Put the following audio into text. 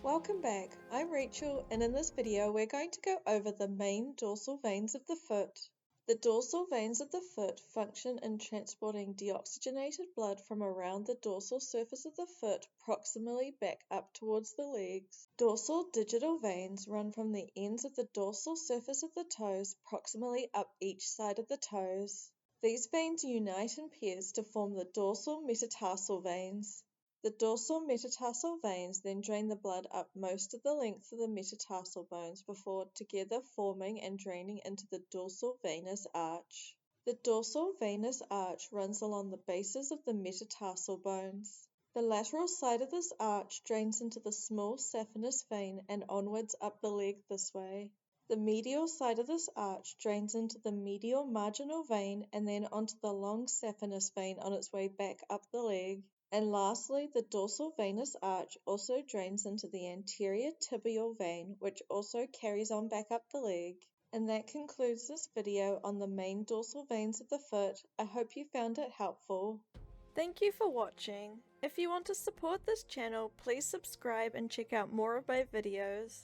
Welcome back, I'm Rachel, and in this video we're going to go over the main dorsal veins of the foot. The dorsal veins of the foot function in transporting deoxygenated blood from around the dorsal surface of the foot proximally back up towards the legs. Dorsal digital veins run from the ends of the dorsal surface of the toes proximally up each side of the toes. These veins unite in pairs to form the dorsal metatarsal veins. The dorsal metatarsal veins then drain the blood up most of the length of the metatarsal bones before together forming and draining into the dorsal venous arch. The dorsal venous arch runs along the bases of the metatarsal bones. The lateral side of this arch drains into the small saphenous vein and onwards up the leg this way. The medial side of this arch drains into the medial marginal vein and then onto the long saphenous vein on its way back up the leg. And lastly, the dorsal venous arch also drains into the anterior tibial vein, which also carries on back up the leg. And that concludes this video on the main dorsal veins of the foot. I hope you found it helpful. Thank you for watching. If you want to support this channel, please subscribe and check out more of my videos.